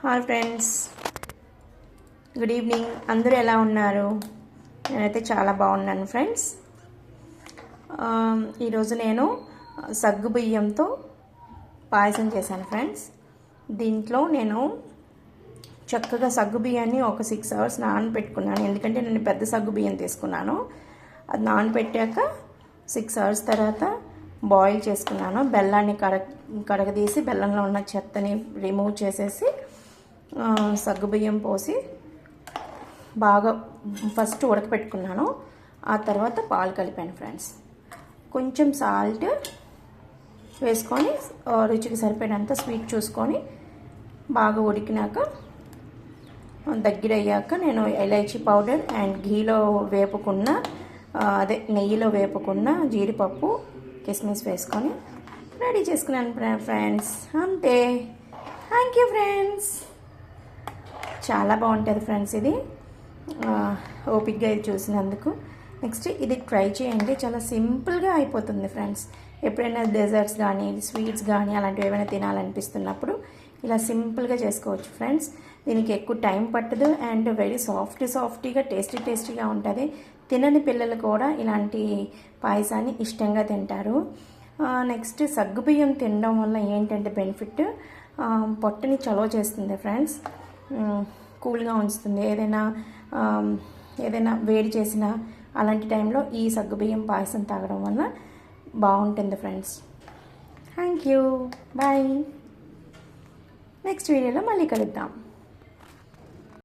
Hi friends, good evening. అందరూ ఎలా ఉన్నారు? నేనైతే చాలా బాగున్నాను ఫ్రెండ్స్. ఈరోజు నేను సగ్గు బియ్యంతో పాయసం చేశాను ఫ్రెండ్స్. దీంట్లో నేను చక్కగా సగ్గు బియ్యాన్ని ఒక 6 hours నానబెట్టుకున్నాను. ఎందుకంటే నేను పెద్ద సగ్గు బియ్యం తీసుకున్నాను. అది నానబెట్టాక 6 hours తర్వాత బాయిల్ చేసుకున్నాను. బెల్లాన్ని కడగదీసి బెల్లంలో ఉన్న చెత్తని రిమూవ్ చేసేసి సగ్గుబియ్యం పోసి బాగా ఫస్ట్ ఉడకపెట్టుకున్నాను. ఆ తర్వాత పాలు కలిపాను ఫ్రెండ్స్. కొంచెం సాల్ట్ వేసుకొని రుచికి సరిపోయినంత స్వీట్ చూసుకొని బాగా ఉడికినాక దగ్గర అయ్యాక నేను ఇలైచీ పౌడర్ అండ్ ఘీలో వేపుకున్న నెయ్యిలో వేపుకున్న జీడిపప్పు కిస్మిస్ వేసుకొని రెడీ చేసుకున్నాను ఫ్రెండ్స్. అంతే. Thank you friends. చాలా బాగుంటుంది ఫ్రెండ్స్. ఇది ఓపిక్గా ఇది చూసినందుకు. నెక్స్ట్ ఇది ట్రై చేయండి. చాలా సింపుల్గా అయిపోతుంది ఫ్రెండ్స్. ఎప్పుడైనా డెజర్ట్స్ కానీ స్వీట్స్ కానీ అలాంటివి ఏమైనా తినాలనిపిస్తున్నప్పుడు ఇలా సింపుల్గా చేసుకోవచ్చు ఫ్రెండ్స్. దీనికి ఎక్కువ టైం పట్టదు అండ్ వెరీ సాఫ్టీగా టేస్టీగా ఉంటుంది. తినని పిల్లలు కూడా ఇలాంటి పాయసాన్ని ఇష్టంగా తింటారు. నెక్స్ట్ సగ్గుబియ్యం తినడం వల్ల ఏంటంటే బెనిఫిట్, పొట్టని చలవ చేస్తుంది ఫ్రెండ్స్. కూల్గా ఉంచుతుంది. ఏదైనా వేడి చేసిన అలాంటి టైంలో ఈ సగ్గుబియ్యం పాయసం తాగడం వల్ల బాగుంటుంది friends. Thank you. Bye. Next వీడియోలో మళ్ళీ కలుద్దాం.